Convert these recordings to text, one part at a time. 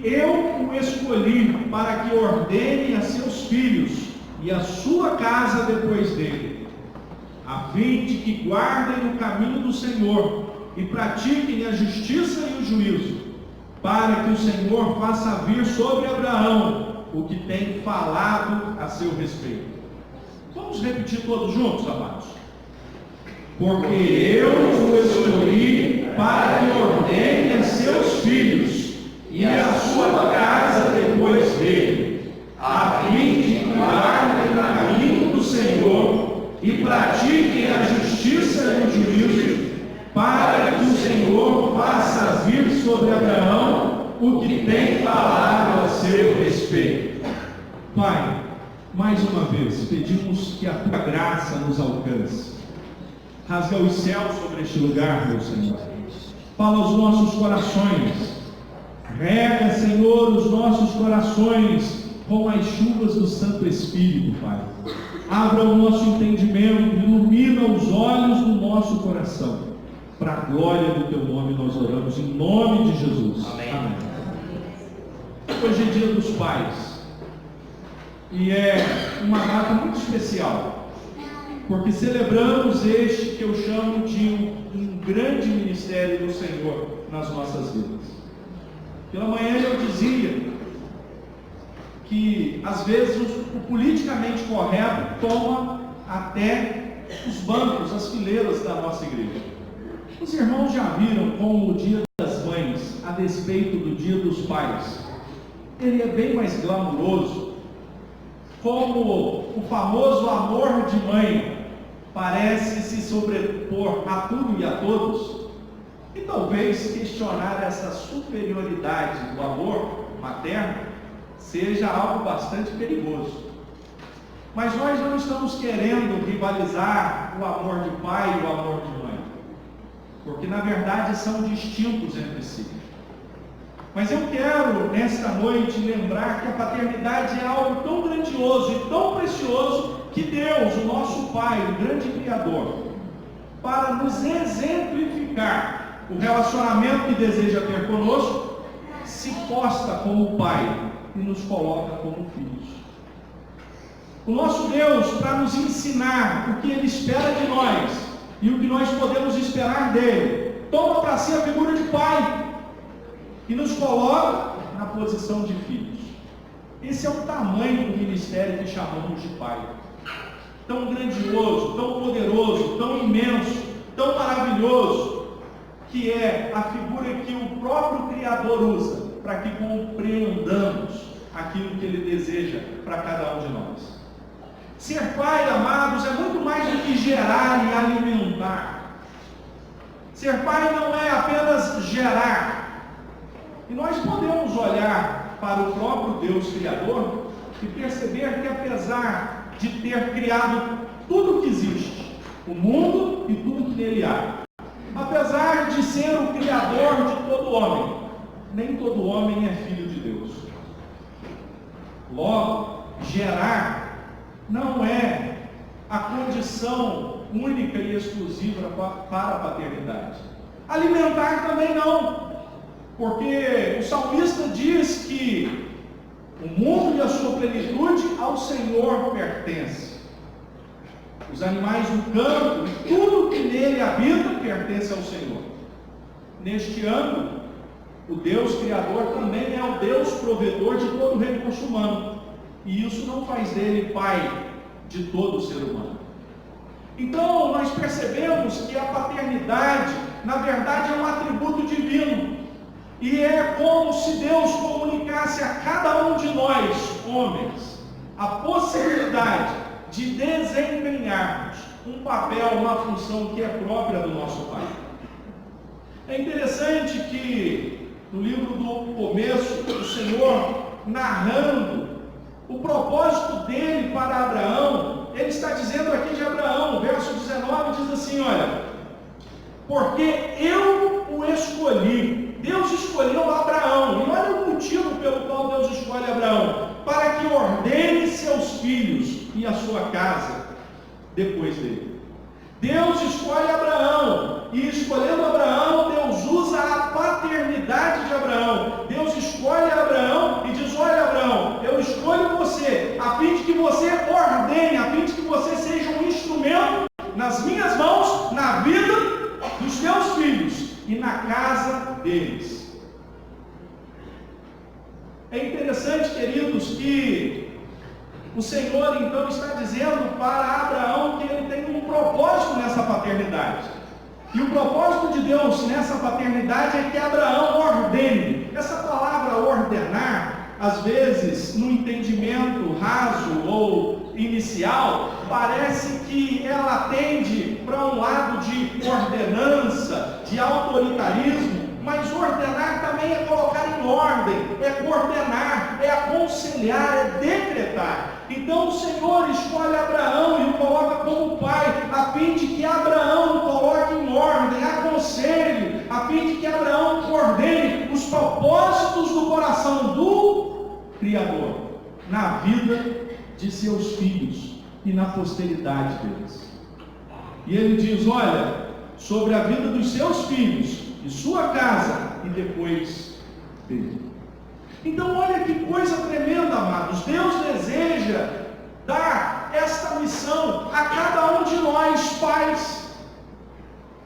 eu o escolhi para que ordene a seus filhos e a sua casa depois dele, a fim de que guardem o caminho do Senhor e pratiquem a justiça e o juízo, para que o Senhor faça vir sobre Abraão o que tem falado a seu respeito. Vamos repetir todos juntos, amados? Porque eu o escolhi para que ordene a seus filhos e a sua casa depois dele, a fim de que guardem o caminho do Senhor e pratiquem a justiça e o juízo, para que o Senhor faça vir sobre Abraão o que tem falado a seu respeito. Pai, mais uma vez, pedimos que a tua graça nos alcance. Rasga os céus sobre este lugar, meu Senhor. Fala aos nossos corações. Rega, Senhor, os nossos corações com as chuvas do Santo Espírito, Pai. Abra o nosso entendimento, ilumina os olhos do nosso coração. Para a glória do teu nome nós oramos, em nome de Jesus. Amém. Amém. Hoje é dia dos pais. E é uma data muito especial, porque celebramos este que eu chamo de um grande ministério do Senhor nas nossas vidas. Pela manhã eu dizia que às vezes o politicamente correto toma até os bancos, as fileiras da nossa igreja. Os irmãos já viram como o Dia das Mães, a despeito do Dia dos Pais, ele é bem mais glamuroso, como o famoso amor de mãe parece se sobrepor a tudo e a todos, e talvez questionar essa superioridade do amor materno seja algo bastante perigoso. Mas nós não estamos querendo rivalizar o amor de pai e o amor de mãe, porque na verdade são distintos entre si. Mas eu quero nesta noite lembrar que a paternidade é algo tão grandioso e tão precioso que Deus, o nosso Pai, o grande Criador, para nos exemplificar o relacionamento que deseja ter conosco, se posta como Pai e nos coloca como filhos. O nosso Deus, para nos ensinar o que Ele espera de nós e o que nós podemos esperar dele, toma para si a figura de Pai e nos coloca na posição de filhos. Esse é o tamanho do ministério que chamamos de Pai. Tão grandioso, tão poderoso, tão imenso, tão maravilhoso, que é a figura que o próprio Criador usa para que compreendamos aquilo que Ele deseja para cada um de nós. Ser pai, amados, é muito mais do que gerar e alimentar. Ser pai não é apenas gerar. E nós podemos olhar para o próprio Deus Criador e perceber que apesar de ter criado tudo que existe, o mundo e tudo que nele há, apesar de ser o Criador de todo homem, nem todo homem é filho de Deus. Logo, gerar não é a condição única e exclusiva para a paternidade. Alimentar também não. Porque o salmista diz que o mundo e a sua plenitude ao Senhor pertence. Os animais do campo e tudo que nele habita pertence ao Senhor. Neste âmbito, o Deus Criador também é o Deus provedor de todo o recurso humano. E isso não faz dele pai de todo o ser humano. Então, nós percebemos que a paternidade, na verdade, é um atributo divino. E é como se Deus comunicasse a cada um de nós, homens, a possibilidade de desempenharmos um papel, uma função que é própria do nosso Pai. É interessante que no livro do começo, o Senhor narrando o propósito dele para Abraão, ele está dizendo aqui de Abraão, no verso 19 diz assim, olha, porque eu o escolhi. Deus escolheu Abraão, e olha o motivo pelo qual Deus escolhe Abraão, para que ordene seus filhos e a sua casa depois dele. Deus escolhe Abraão, e escolhendo Abraão, Deus usa a paternidade de Abraão. Deus escolhe Abraão minhas mãos na vida dos teus filhos e na casa deles. É interessante, queridos, que o Senhor então está dizendo para Abraão que ele tem um propósito nessa paternidade. E o propósito de Deus nessa paternidade é que Abraão ordene. Essa palavra ordenar, às vezes, no entendimento raso ou inicial, parece que ela tende para um lado de ordenança, de autoritarismo, mas ordenar também é colocar em ordem, é coordenar, é aconselhar, é decretar. Então o Senhor escolhe Abraão e o coloca como pai, a fim de que Abraão o coloque em ordem, aconselhe, a fim de que Abraão coordene os propósitos do coração do Criador na vida de seus filhos e na posteridade deles. E ele diz: olha, sobre a vida dos seus filhos e sua casa, e depois dele. Então olha que coisa tremenda, amados. Deus deseja dar esta missão a cada um de nós, pais.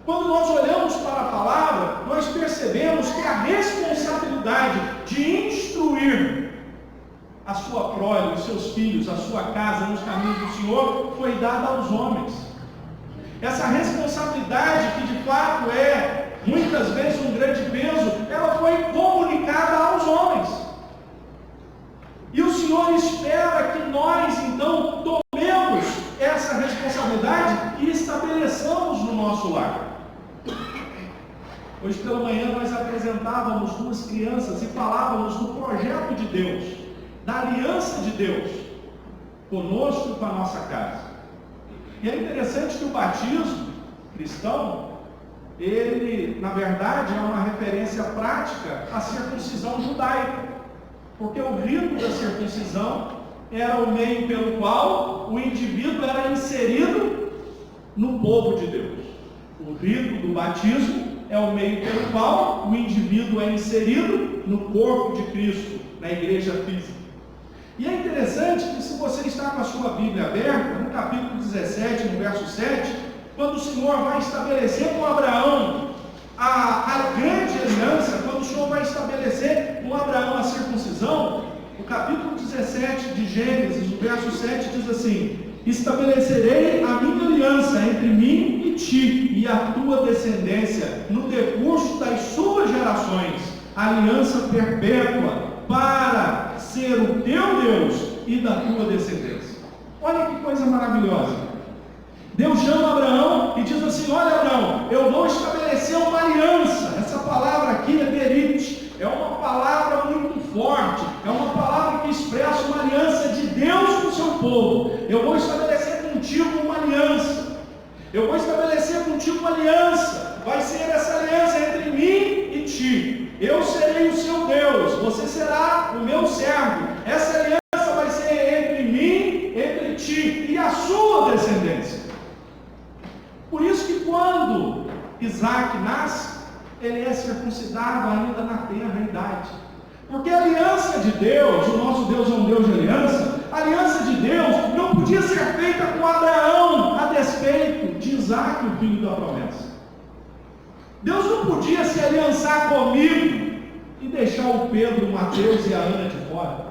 Quando nós olhamos para a palavra, nós percebemos que a responsabilidade de instruir a sua prole, os seus filhos, a sua casa nos caminhos do Senhor, foi dada aos homens. Essa responsabilidade, que de fato é muitas vezes um grande peso, ela foi comunicada aos homens. E o Senhor espera que nós então tomemos essa responsabilidade e estabeleçamos no nosso lar. Hoje pela manhã nós apresentávamos duas crianças e falávamos do projeto de Deus, da aliança de Deus conosco e com a nossa casa. E é interessante que o batismo cristão, ele, na verdade, é uma referência prática à circuncisão judaica, porque o rito da circuncisão era o meio pelo qual o indivíduo era inserido no povo de Deus. O rito do batismo é o meio pelo qual o indivíduo é inserido no corpo de Cristo, na igreja física. E é interessante que, se você está com a sua Bíblia aberta, no capítulo 17, no verso 7, quando o Senhor vai estabelecer com Abraão a grande aliança, quando o Senhor vai estabelecer com Abraão a circuncisão, o capítulo 17 de Gênesis, o verso 7 diz assim: estabelecerei a minha aliança entre mim e ti e a tua descendência no decurso das suas gerações, aliança perpétua, para ser o teu Deus e da tua descendência. Olha que coisa maravilhosa. Deus chama Abraão e diz assim: olha, Abraão, eu vou estabelecer uma aliança. Essa palavra aqui é berit, é uma palavra muito forte, é uma palavra que expressa uma aliança de Deus com o seu povo. Eu vou estabelecer contigo uma aliança. Eu vou estabelecer contigo uma aliança. Vai ser essa aliança entre mim e ti. Eu serei o seu Deus, você será o meu servo. Essa aliança vai ser entre mim, entre ti e a sua descendência. Por isso que quando Isaac nasce, ele é circuncidado ainda na tenra idade. Porque a aliança de Deus, o nosso Deus é um Deus de aliança, a aliança de Deus não podia ser feita com Abraão a despeito de Isaac, o filho da promessa. Deus não podia se aliançar comigo e deixar o Pedro, o Mateus e a Ana de fora.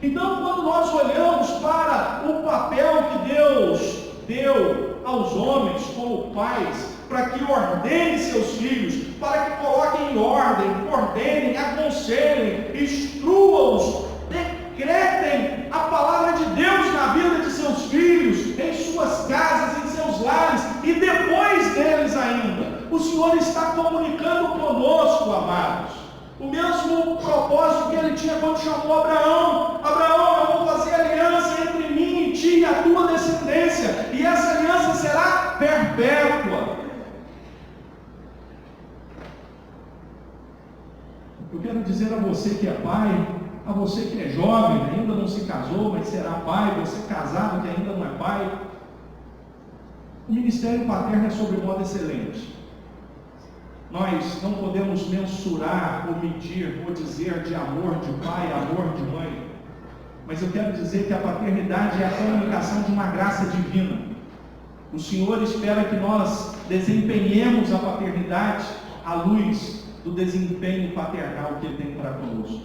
Então, quando nós olhamos para o papel que Deus deu aos homens como pais, para que ordenem seus filhos, para que coloquem em ordem, ordenem, aconselhem, instruam-os, decretem a palavra de Deus na vida de seus filhos, em suas casas, em seus lares, e depois deles ainda. O Senhor está comunicando conosco, amados, o mesmo propósito que ele tinha quando chamou Abraão. Abraão, eu vou fazer aliança entre mim e ti e a tua descendência, e essa aliança será perpétua. Eu quero dizer a você que é pai, a você que é jovem, ainda não se casou, mas será pai, você casado que ainda não é pai, o ministério paterno é sobre modo excelente. Nós não podemos mensurar ou medir ou dizer de amor de pai, amor de mãe, mas eu quero dizer que a paternidade é a comunicação de uma graça divina. O Senhor espera que nós desempenhemos a paternidade à luz do desempenho paternal que Ele tem para conosco.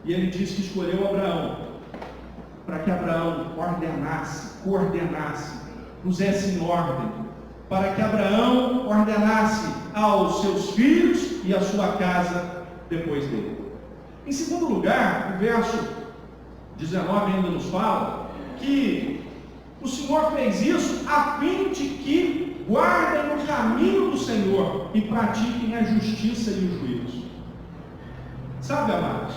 E Ele diz que escolheu Abraão para que Abraão coordenasse, pusesse em ordem, para que Abraão ordenasse aos seus filhos e à sua casa depois dele. Em segundo lugar, o verso 19 ainda nos fala que o Senhor fez isso a fim de que guardem o caminho do Senhor e pratiquem a justiça e o juízo. Sabe, amados,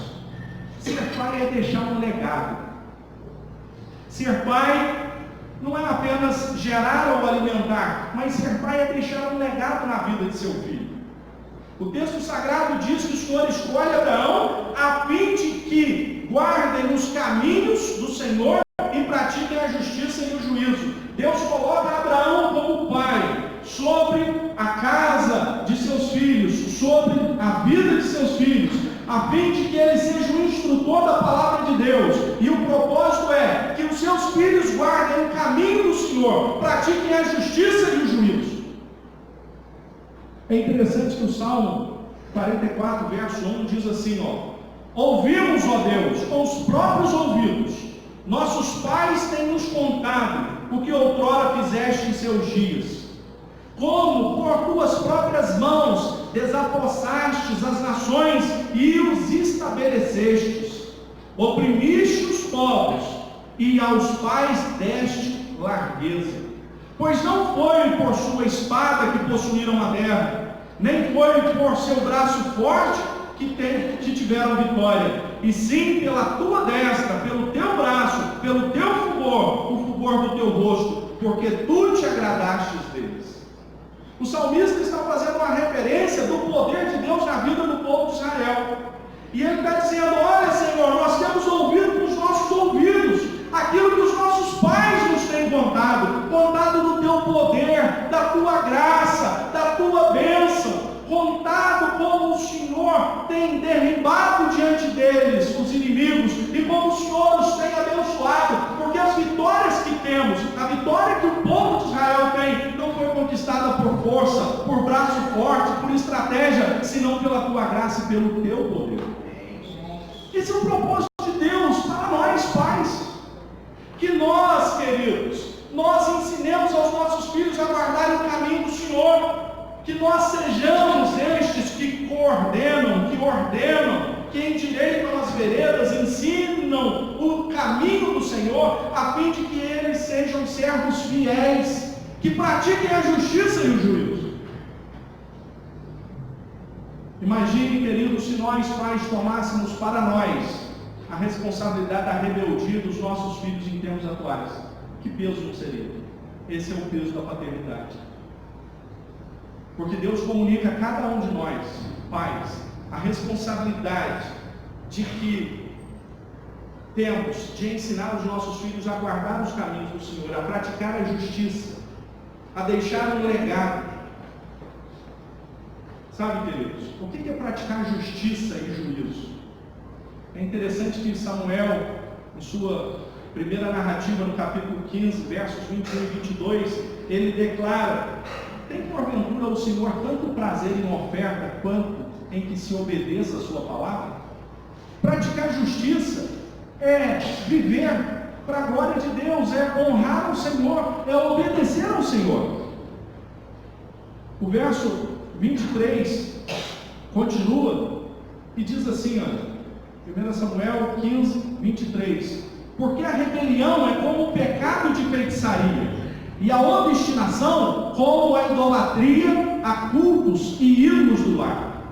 ser pai é deixar um legado. Ser pai não é apenas gerar ou alimentar, mas ser pai é deixar um legado na vida de seu filho. O texto sagrado diz que o Senhor escolhe Abraão a fim de que guardem os caminhos do Senhor e pratiquem a justiça e o juízo. Deus coloca Abraão como pai sobre a casa de seus filhos, sobre a vida de seus filhos, a fim de que ele seja o instrutor da palavra de Deus. E o propósito é que os seus filhos guardem o caminho do Senhor, pratiquem a justiça e o juízo. É interessante que o Salmo 44, verso 1 diz assim, ouvimos, ó Deus, com os próprios ouvidos, nossos pais têm nos contado o que outrora fizeste em seus dias. Como por tuas próprias mãos desapossastes as nações e os estabelecestes, oprimiste os povos e aos pais deste largueza. Pois não foi por sua espada que possuíram a terra, nem foi por seu braço forte que tiveram vitória, e sim pela tua destra, pelo teu braço, pelo teu fulgor, o fulgor do teu rosto, porque tu te agradastes deles. O salmista está fazendo uma referência do poder de Deus na vida do povo de Israel. E ele está dizendo, olha Senhor, nós temos ouvido com os nossos ouvidos aquilo que os nossos pais nos têm contado do teu poder, da tua graça, da tua bênção, contado como o Senhor tem derribado diante deles os inimigos e como o Senhor os tem abençoado, porque as vitórias que temos, a vitória que o povo de Israel tem, não foi conquistada por força, por braço forte, por estratégia, senão pela tua graça e pelo teu poder. Esse é o propósito de Deus para nós pais, que nós, queridos, nós ensinemos aos nossos filhos a guardar o caminho do Senhor, que nós sejamos estes que ordenam, que endireitam as veredas, ensinam o caminho do Senhor, a fim de que eles sejam servos fiéis, que pratiquem a justiça e o juízo. Imagine, queridos, se nós pais tomássemos para nós a responsabilidade da rebeldia dos nossos filhos em termos atuais. Que peso não seria? Esse é o peso da paternidade. Porque Deus comunica a cada um de nós, pais, a responsabilidade de que temos de ensinar os nossos filhos a guardar os caminhos do Senhor, a praticar a justiça, a deixar um legado. Sabe, queridos, o que é praticar justiça e juízo? É interessante que Samuel, em sua primeira narrativa, no capítulo 15, versos 21 e 22, ele declara: tem porventura o Senhor tanto prazer em oferta quanto em que se obedeça a sua palavra? Praticar justiça é viver para a glória de Deus, é honrar o Senhor, é obedecer ao Senhor. O verso 23 continua e diz assim, olha, 1 Samuel 15, 23: porque a rebelião é como o pecado de feitiçaria, e a obstinação como a idolatria a cultos e ídolos do lar.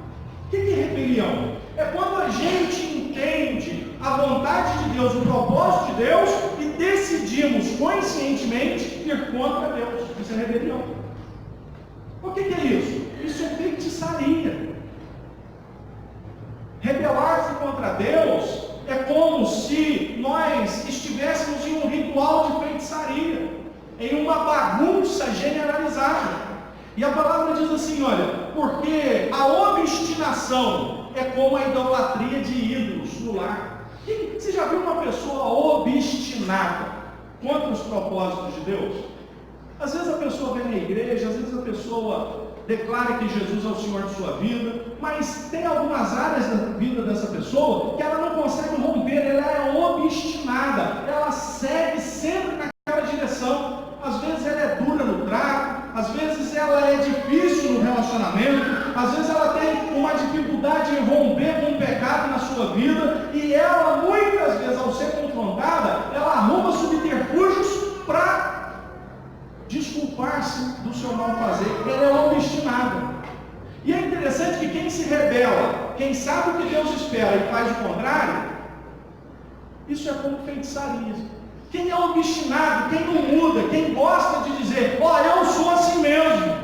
O que é rebelião? É quando a gente entende a vontade de Deus, o propósito de Deus, e decidimos conscientemente ir contra Deus. Isso é rebelião. O que é isso? Isso é feitiçaria. Rebelar-se contra Deus é como se nós estivéssemos em um ritual de feitiçaria, em uma bagunça generalizada. E a palavra diz assim, olha, porque a obstinação é como a idolatria de ídolos no lar. Você já viu uma pessoa obstinada? contra os propósitos de Deus? Às vezes a pessoa vem na igreja, às vezes a pessoa declara que Jesus é o Senhor de sua vida, mas tem algumas áreas da vida dessa pessoa que ela não consegue romper, ela é obstinada, ela segue sempre naquela direção. Às vezes ela é dura no trato, às vezes ela é difícil no relacionamento, às vezes ela tem uma dificuldade em romper com o pecado na sua vida, e ela muitas vezes, ao ser confrontada, ela arruma subterfúgios para desculpar-se do seu mal fazer. Ela é obstinada. E é interessante que quem se rebela, quem sabe o que Deus espera e faz o contrário, isso é como feitiçaria. Quem é obstinado, quem não muda, quem gosta de dizer, eu sou assim mesmo.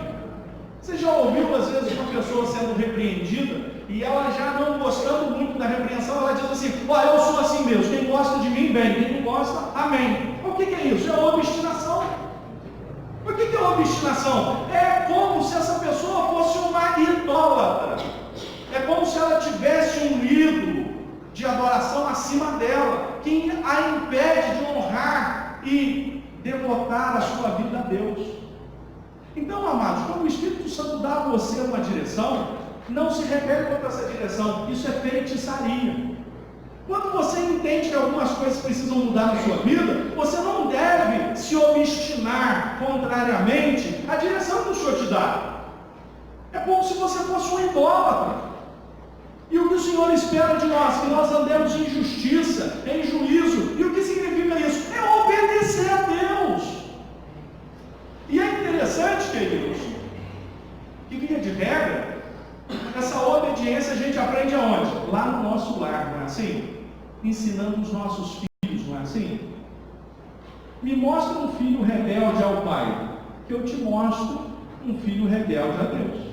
Você já ouviu às vezes uma pessoa sendo repreendida e ela já não gostando muito da repreensão, ela diz assim, eu sou assim mesmo, quem gosta de mim, bem, quem não gosta, amém. O que é isso? É obstinação. O que é obstinação? É como se essa pessoa fosse uma idólatra. É como se ela tivesse um ídolo de adoração acima dela, que a impede de honrar e devotar a sua vida a Deus. Então, amados, quando o Espírito Santo dá a você uma direção, não se rebele contra essa direção. Isso é feitiçaria. Quando você entende que algumas coisas precisam mudar na sua vida, você não deve se obstinar contrariamente à direção que o Senhor te dá. É como se você fosse um idólatra. E o que o Senhor espera de nós? Que nós andemos em justiça, em juízo. E o que significa isso? É obedecer a Deus. E é interessante, queridos, que via de regra, essa obediência a gente aprende aonde? Lá no nosso lar, não é assim? Ensinando os nossos filhos, não é assim? Me mostra um filho rebelde ao pai, que eu te mostro um filho rebelde a Deus.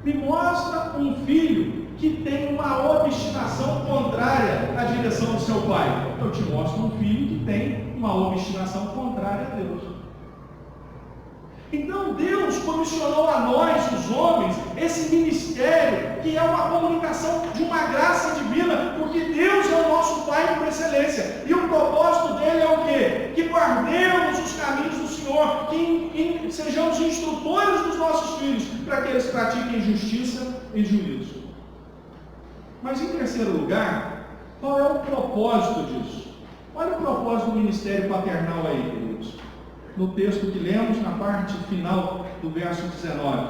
Me mostra um filho que tem uma obstinação contrária à direção do seu pai. Eu te mostro um filho que tem uma obstinação contrária a Deus. Então Deus comissionou a nós, os homens, esse ministério, que é uma comunicação de uma graça divina, porque Deus é o nosso Pai por excelência. E o propósito dele é o quê? Que guardemos os caminhos do Senhor, que sejamos instrutores dos nossos filhos, para que eles pratiquem justiça e juízo. Mas em terceiro lugar, qual é o propósito disso? Olha o propósito do ministério paternal aí, queridos. No texto que lemos, na parte final do verso 19,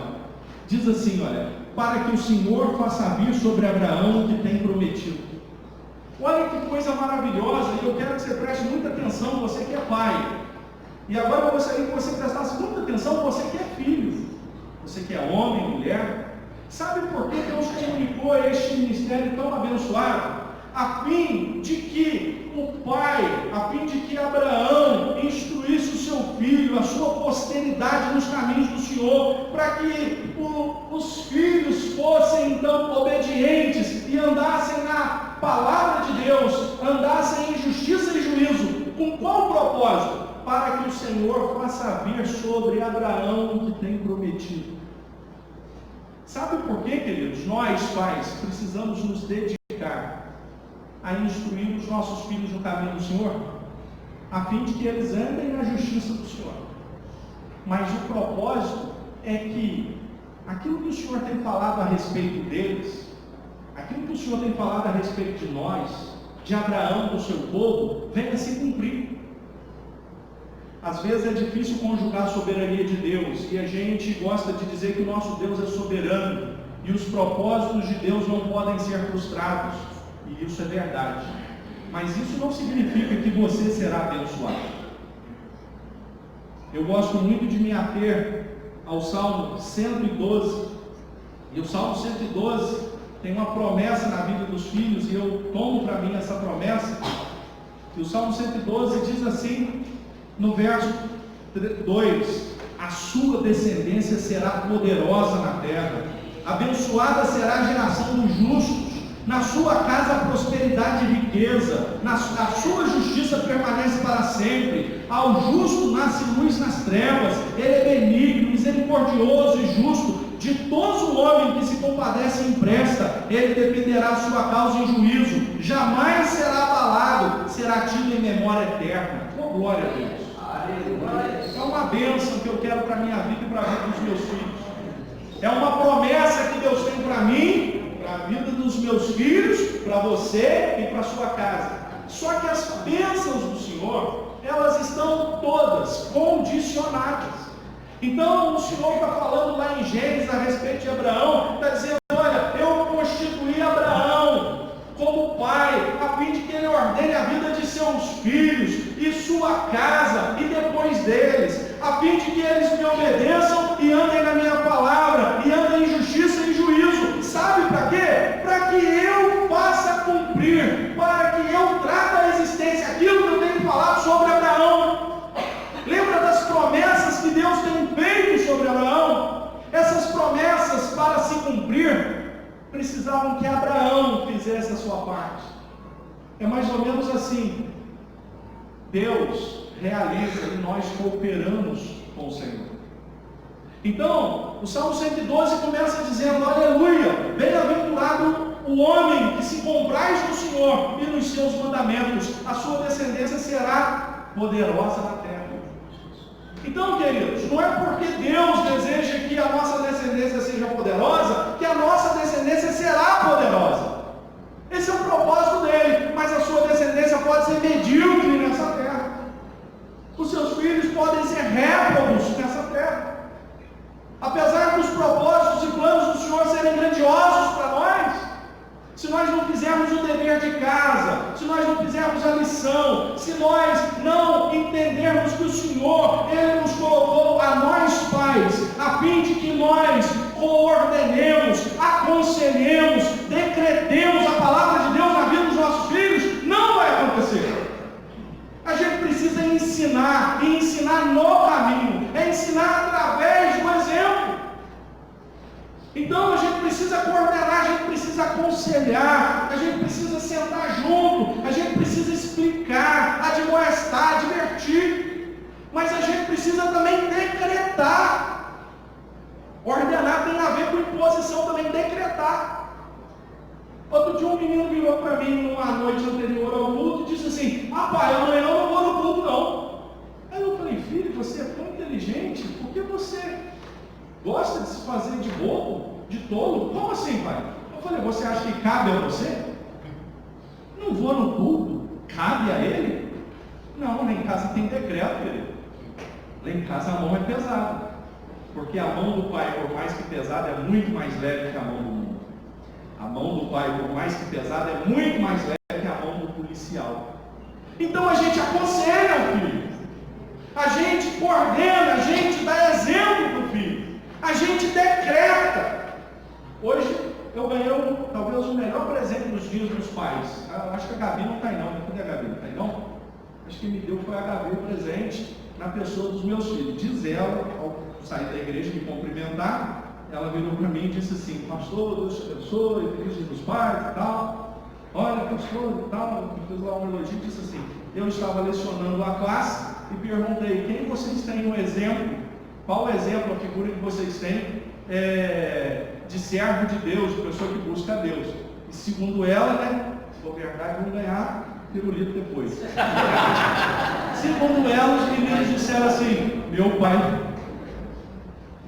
diz assim, olha, para que o Senhor faça vir sobre Abraão o que tem prometido. Olha que coisa maravilhosa, e eu quero que você preste muita atenção, você que é pai. E agora eu gostaria que você prestasse muita atenção, você que é filho, você que é homem, mulher. Sabe por que Deus comunicou este ministério tão abençoado? A fim de que o pai, a fim de que Abraão instruísse o seu filho, a sua posteridade nos caminhos do Senhor, para que os filhos fossem então obedientes e andassem na palavra de Deus, andassem em justiça e juízo. Com qual propósito? Para que o Senhor faça vir sobre Abraão o que tem prometido. Sabe por quê, queridos? Nós, pais, precisamos nos dedicar a instruir os nossos filhos no caminho do Senhor, a fim de que eles andem na justiça do Senhor. Mas o propósito é que aquilo que o Senhor tem falado a respeito deles, aquilo que o Senhor tem falado a respeito de nós, de Abraão, do seu povo, venha se cumprir. Às vezes é difícil conjugar a soberania de Deus, e a gente gosta de dizer que o nosso Deus é soberano, e os propósitos de Deus não podem ser frustrados. E isso é verdade, mas isso não significa que você será abençoado. Eu gosto muito de me ater ao Salmo 112, e o Salmo 112 tem uma promessa na vida dos filhos, e eu tomo para mim essa promessa. E o Salmo 112 diz assim, no verso 2, a sua descendência será poderosa na terra, abençoada será a geração dos justos. Na sua casa a prosperidade e riqueza, a sua justiça permanece para sempre. Ao justo nasce luz nas trevas, ele é benigno, misericordioso e justo. De todo homem que se compadece e empresta, ele defenderá a sua causa em juízo. Jamais será abalado, será tido em memória eterna. glória a Deus. É uma bênção que eu quero para a minha vida e para a vida dos meus filhos. É uma promessa que Deus tem para mim, para a vida dos meus filhos, para você e para a sua casa. Só que as bênçãos do Senhor, elas estão todas condicionadas. Então o Senhor está falando lá em Gênesis a respeito de Abraão, está dizendo, olha, eu constituí Abraão como pai, a fim de que ele ordene a vida de seus filhos e sua casa, e depois deles, a fim de que eles me obedeçam e andem na minha palavra, e andem em justiça e juízo. Sabe para quê? Para que eu faça cumprir, para que eu traga a existência aquilo que eu tenho falado sobre Abraão. Lembra das promessas que Deus tem feito sobre Abraão? Essas promessas, para se cumprir, precisavam que Abraão fizesse a sua parte. É mais ou menos assim. Deus realiza e nós cooperamos com o Senhor. Então, o Salmo 112 começa dizendo, aleluia, bem-aventurado o homem que se compraz no Senhor e nos seus mandamentos, a sua descendência será poderosa na terra. Então, queridos, não é porque Deus deseja que a nossa descendência seja poderosa, que a nossa descendência será poderosa. Esse é o propósito dele, mas a sua descendência pode ser medíocre nessa terra. Os seus filhos podem ser réprobos nessa terra. Apesar dos propósitos e planos do Senhor serem grandiosos para nós, se nós não fizermos o dever de casa, se nós não fizermos a lição, se nós não entendermos que o Senhor, Ele nos colocou a nós pais, a fim de que nós coordenemos, aconselhemos, decretemos a palavra de Deus na vida dos nossos filhos, não vai acontecer. A gente precisa ensinar, e ensinar no caminho, é ensinar através do exemplo. Então a gente precisa coordenar, a gente precisa aconselhar, a gente precisa sentar junto, a gente precisa explicar, admoestar, advertir, mas a gente precisa também decretar. Ordenar tem a ver com imposição também, decretar. Outro dia um menino virou para mim numa noite anterior ao culto e disse assim, pai, amanhã eu não vou no culto não. Aí eu falei, filho, você é tão inteligente, por que você gosta de se fazer de bobo, de tolo? Como assim, pai? Eu falei, você acha que cabe a você? Não vou no culto, cabe a ele? Não, lá em casa tem decreto, querido. Lá em casa a mão é pesada, porque a mão do pai, por mais que pesada, é muito mais leve que a mão do mundo. A mão do pai, por mais que pesada, é muito mais leve que a mão do policial. Então a gente aconselha o filho, a gente coordena, a gente dá exemplo para o filho, a gente decreta. Hoje eu ganhei talvez o melhor presente dos dias dos pais. Acho que a Gabi não está aí não. Cadê a Gabi? Não está aí não? Acho que me deu foi a Gabi o presente na pessoa dos meus filhos. Diz ela, ao sair da igreja me cumprimentar, ela virou para mim e disse assim, pastor, Deus te abençoe, feliz dia dos pais e tal. Olha, pastor e tal, me fez lá um elogio e disse assim, eu estava lecionando a classe e perguntei, quem vocês têm um exemplo? Qual o exemplo, a figura que vocês têm de servo de Deus, de pessoa que busca a Deus? E segundo ela, né, se for verdade, vão ganhar pirulito depois. Segundo ela, os meninos disseram assim, meu pai.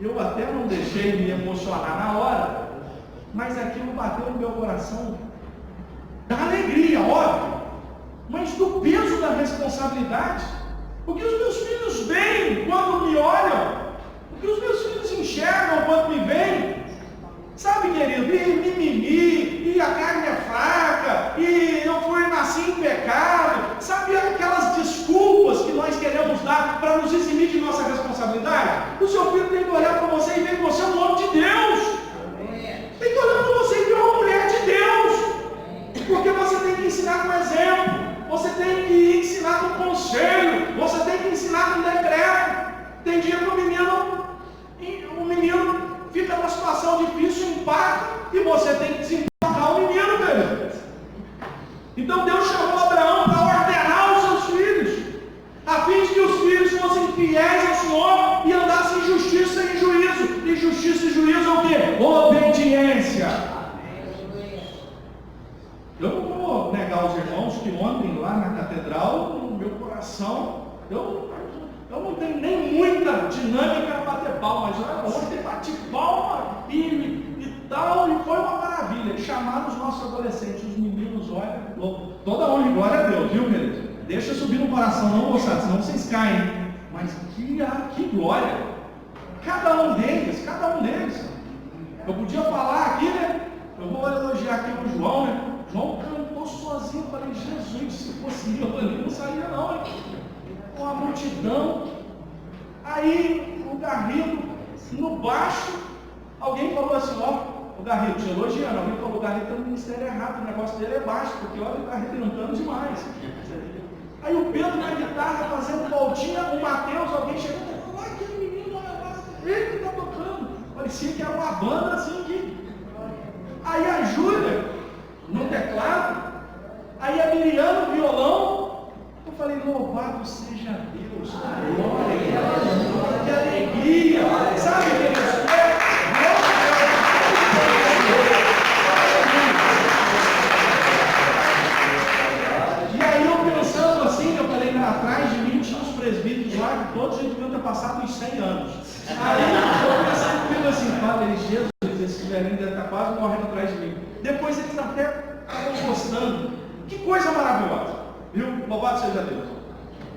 Eu até não deixei me emocionar na hora, mas aquilo bateu no meu coração da alegria, óbvio, mas do peso da responsabilidade. O que os meus filhos veem quando me olham, o que os meus filhos enxergam quando me veem, sabe, querido, e mimimi, e a carne é fraca, e eu nasci em pecado, sabe aquelas desculpas que nós queremos dar para nos eximir de nossa responsabilidade? O seu filho tem que olhar para você e ver que você é um homem de Deus. Tem que olhar para você e ver uma mulher de Deus. Porque você tem que ensinar com exemplo, você tem que ensinar com conselho, você tem que ensinar com decreto. Tem dia que o menino fica numa situação difícil, empata, e você tem que desempatar o menino, velho. Então Deus chamou Abraão para ordenar os seus filhos, a fim de que os filhos fossem fiéis ao Senhor e andassem em justiça e em juízo. E justiça e juízo é o quê? Obediência. Eu não vou negar aos irmãos que ontem lá na catedral, no meu coração, Eu não tenho nem muita dinâmica para bater palma, mas ontem bati palma e tal, e foi uma maravilha. Chamaram os nossos adolescentes, os meninos, olha, toda honra e glória a Deus, viu, querido? Deixa subir no coração, não, moçada, senão vocês caem. Mas que glória! Cada um deles. Eu podia falar aqui, né? Eu vou elogiar aqui o João, né? O João cantou sozinho. Eu falei, Jesus, se fosse eu ali, não saía não, hein? Com a multidão. Aí, o Garrido, no baixo, alguém falou assim, ó, o Garrido, te elogiando, alguém falou, o Garrido está no ministério errado, o negócio dele é baixo, porque olha, ele está arrebentando demais. Aí o Pedro na guitarra fazendo voltinha, o Mateus, alguém chegou e falou, olha aquele menino, olha, ele que está tocando. Parecia que era uma banda assim aqui. Aí a Júlia, no teclado, aí a Miriam no violão. Eu falei, louvado seja Deus, glória, que alegria, sabe, queridos? E aí eu pensando assim, eu falei, atrás de mim tinha uns presbíteros lá, que todos deviam ter passado uns 100 anos. Aí eu pensei comigo assim, Padre Jesus, esse velhinho deve estar quase morrendo atrás de mim. Depois eles até estavam gostando. Que coisa maravilhosa, viu? Louvado seja Deus.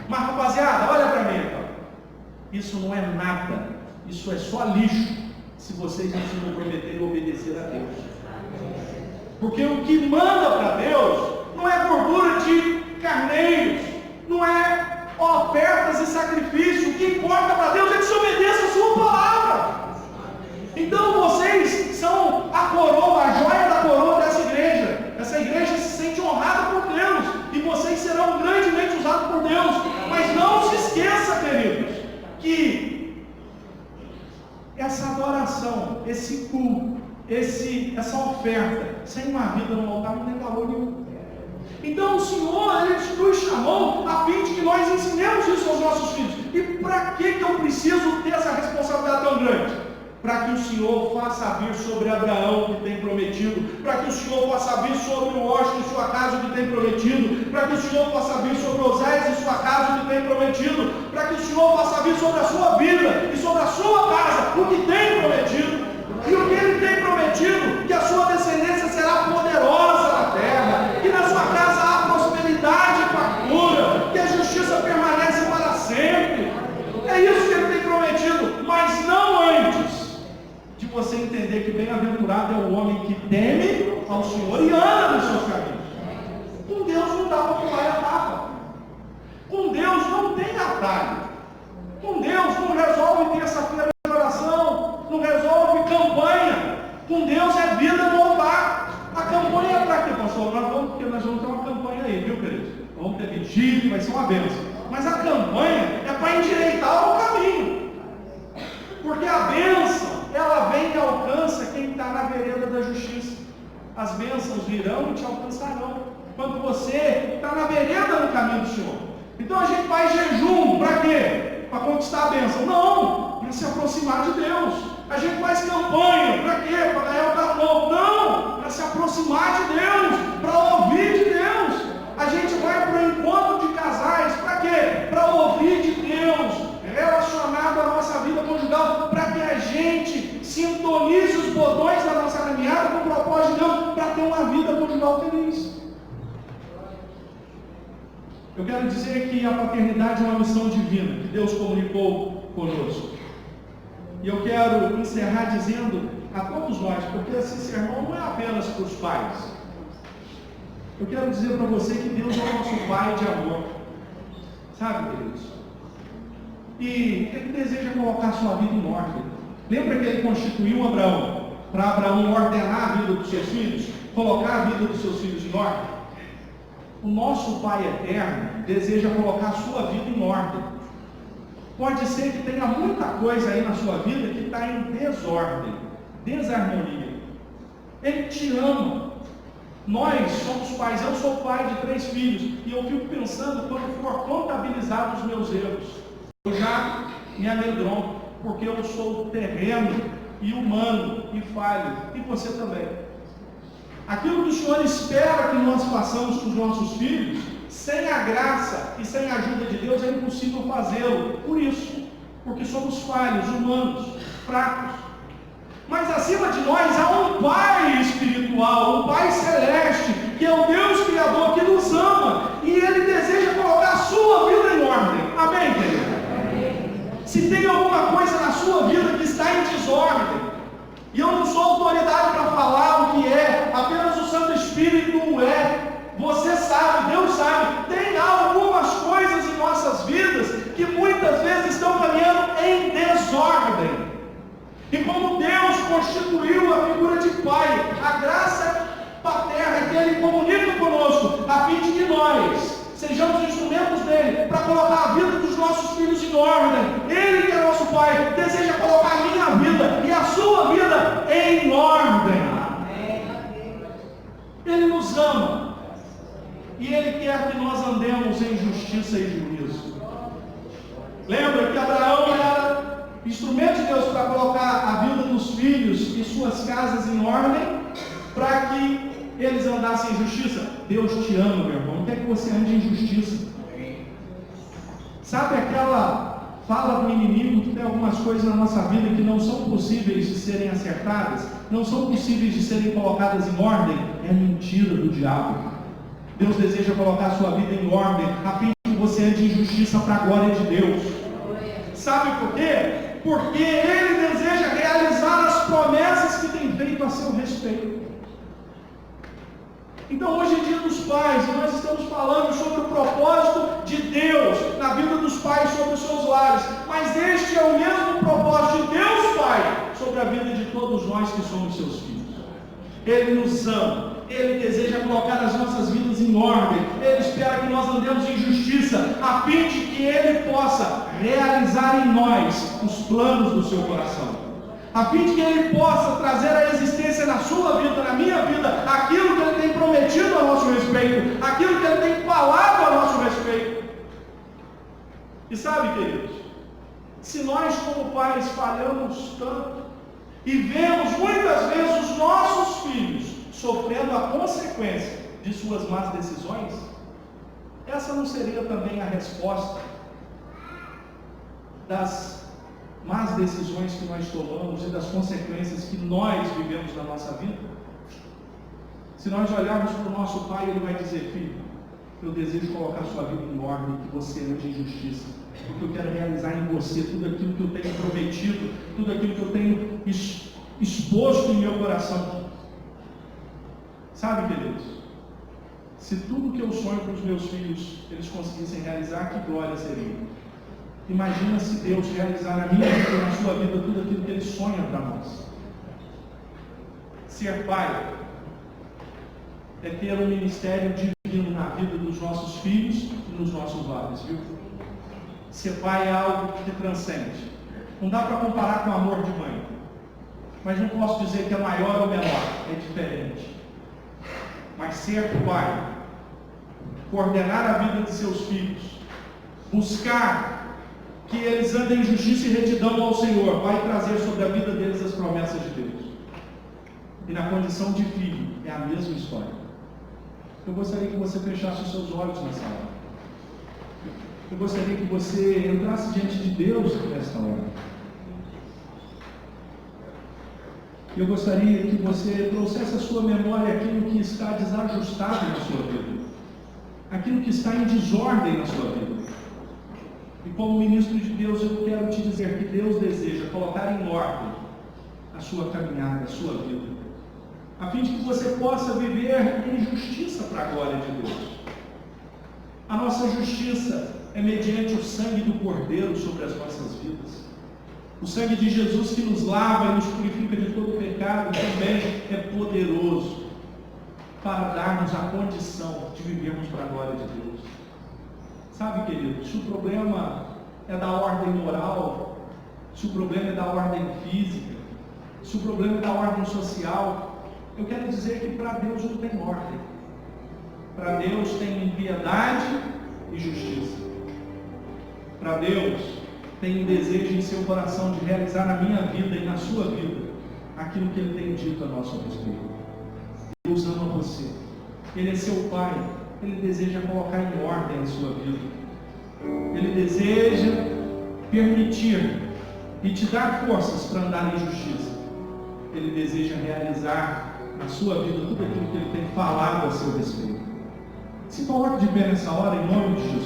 Mas rapaziada, olha para mim então. Isso não é nada, isso é só lixo, se vocês não se comprometerem a obedecer a Deus. Porque o que manda para Deus não é gordura de carneiros, não é ofertas e sacrifício. O que importa para Deus é que se obedeça a sua palavra. Então vocês são a coroa, a joia da coroa dessa igreja. Essa igreja se sente honrada por Deus, e vocês serão grandemente usados por Deus. Mas não se esqueça, queridos, que essa adoração, esse culto, essa oferta, sem uma vida no altar, não tem valor nenhum. Então o Senhor, Ele nos chamou a fim de que nós ensinemos isso aos nossos filhos. E para que eu preciso ter essa responsabilidade tão grande? Para que o Senhor faça vir sobre Abraão o que tem prometido, para que o Senhor faça vir sobre o Washington e sua casa o que tem prometido, para que o Senhor faça vir sobre Oséias e sua casa o que tem prometido, para que o Senhor faça vir sobre a sua vida e sobre a sua casa o que tem prometido. E o que Ele tem prometido, que a sua descendência será poderosa na terra, que na sua casa há prosperidade e fartura, que a justiça permanece para sempre. É isso que Ele tem prometido, mas não antes de você entender que bem-aventurado é o homem que teme ao Senhor e anda nos seus caminhos. Com Deus não dá para pular a etapa. Com Deus não tem atalho. Com Deus não resolve terça-feira de oração, não resolve campanha. Com Deus é vida no altar. A campanha é para quê, pastor? Porque nós vamos ter uma campanha aí, viu, queridos? Vamos ter vigília, vai ser uma bênção. Mas a campanha é para endireitar o caminho. Porque a bênção, ela vem e alcança quem está na vereda da justiça. As bênçãos virão e te alcançarão quando você está na vereda do caminho do Senhor. Então a gente faz jejum, para quê? Para conquistar a bênção? Não, para se aproximar de Deus. A gente faz campanha, para quê? Para ganhar o carro novo? Não, para se aproximar de Deus, para ouvir de Deus. A gente vai para o encontro de casais, para quê? Para ouvir de Deus, relacionado à nossa vida conjugal, para que a gente sintonize os botões da nossa caminhada com o propósito de Deus, para ter uma vida conjugal feliz. Eu quero dizer que a paternidade é uma missão divina, que Deus comunicou conosco. E eu quero encerrar dizendo a todos nós, porque esse sermão não é apenas para os pais. Eu quero dizer para você que Deus é o nosso Pai de amor. Sabe, queridos? E Ele deseja colocar a sua vida em ordem. Lembra que Ele constituiu Abraão, para Abraão ordenar a vida dos seus filhos, colocar a vida dos seus filhos em ordem? O nosso Pai eterno deseja colocar a sua vida em ordem. Pode ser que tenha muita coisa aí na sua vida que está em desordem, desarmonia. Ele te ama. Nós somos pais, eu sou pai de 3 filhos, e eu fico pensando, quando for contabilizado os meus erros, eu já me amedronto, porque eu sou terreno e humano e falho, e você também. Aquilo que o Senhor espera que nós façamos com os nossos filhos, Sem a graça e sem a ajuda de Deus é impossível fazê-lo. Por isso, porque somos falhos, humanos, fracos. Mas acima de nós há um Pai espiritual, um Pai celeste, que é o Deus Criador, que nos ama, e Ele deseja colocar a sua vida em ordem. Amém, querido? Se tem alguma coisa na sua vida que está em desordem, e eu não sou autoridade para falar o que é, apenas o Santo Espírito o é. Você sabe, Deus sabe, tem algumas coisas em nossas vidas que muitas vezes estão caminhando em desordem. E como Deus constituiu a figura de Pai, a graça paterna que Ele comunica conosco, a fim de que nós sejamos instrumentos dEle para colocar a vida dos nossos filhos em ordem. Ele, que é nosso Pai, deseja colocar a minha vida e a sua vida em ordem. Ele nos ama. E Ele quer que nós andemos em justiça e juízo. Lembra que Abraão era instrumento de Deus para colocar a vida dos filhos e suas casas em ordem, para que eles andassem em justiça. Deus te ama, meu irmão, não quer que você ande em justiça. Sabe aquela fala do inimigo que tem algumas coisas na nossa vida que não são possíveis de serem acertadas, não são possíveis de serem colocadas em ordem? É mentira do diabo. Deus deseja colocar a sua vida em ordem, a fim de que você ande em justiça para a glória de Deus. Sabe por quê? Porque Ele deseja realizar as promessas que tem feito a seu respeito. Então hoje é dia dos pais, e nós estamos falando sobre o propósito de Deus na vida dos pais sobre os seus lares. Mas este é o mesmo propósito de Deus Pai sobre a vida de todos nós que somos seus filhos. Ele nos ama. Ele deseja colocar as nossas vidas em ordem. Ele espera que nós andemos em justiça, a fim de que Ele possa realizar em nós os planos do seu coração, a fim de que Ele possa trazer à existência na sua vida, na minha vida, aquilo que Ele tem prometido a nosso respeito, aquilo que Ele tem falado a nosso respeito. E sabe, queridos, se nós como pais falhamos tanto e vemos muitas vezes os nossos filhos sofrendo a consequência de suas más decisões, essa não seria também a resposta das más decisões que nós tomamos e das consequências que nós vivemos na nossa vida? Se nós olharmos para o nosso pai, ele vai dizer: filho, eu desejo colocar a sua vida em ordem, que você ande em justiça, porque eu quero realizar em você tudo aquilo que eu tenho prometido, tudo aquilo que eu tenho exposto em meu coração. Sabe, queridos, se tudo que eu sonho para os meus filhos eles conseguissem realizar, que glória seria. Imagina se Deus realizar na minha vida, na sua vida, tudo aquilo que Ele sonha para nós. Ser pai é ter um ministério divino na vida dos nossos filhos e nos nossos lares, viu? Ser pai é algo que transcende. Não dá para comparar com o amor de mãe, mas não posso dizer que é maior ou menor, é diferente. Mas ser pai, coordenar a vida de seus filhos, buscar que eles andem em justiça e retidão ao Senhor, vai trazer sobre a vida deles as promessas de Deus. E na condição de filho, é a mesma história. Eu gostaria que você fechasse os seus olhos nessa hora. Eu gostaria que você entrasse diante de Deus nesta hora. Eu gostaria que você trouxesse à sua memória aquilo que está desajustado na sua vida, aquilo que está em desordem na sua vida. E como ministro de Deus, eu quero te dizer que Deus deseja colocar em ordem a sua caminhada, a sua vida, a fim de que você possa viver em justiça para a glória de Deus. A nossa justiça é mediante o sangue do Cordeiro sobre as nossas vidas. O sangue de Jesus que nos lava e nos purifica de todo pecado também é poderoso para dar-nos a condição de vivermos para a glória de Deus. Sabe, querido, se o problema é da ordem moral, se o problema é da ordem física, se o problema é da ordem social, eu quero dizer que para Deus não tem ordem. Para Deus tem piedade e justiça. Para Deus tem um desejo em seu coração de realizar na minha vida e na sua vida aquilo que Ele tem dito a nosso respeito. Deus ama você. Ele é seu Pai. Ele deseja colocar em ordem a sua vida. Ele deseja permitir e te dar forças para andar em justiça. Ele deseja realizar na sua vida tudo aquilo que Ele tem falado a seu respeito. Se coloque de pé nessa hora, em nome de Jesus.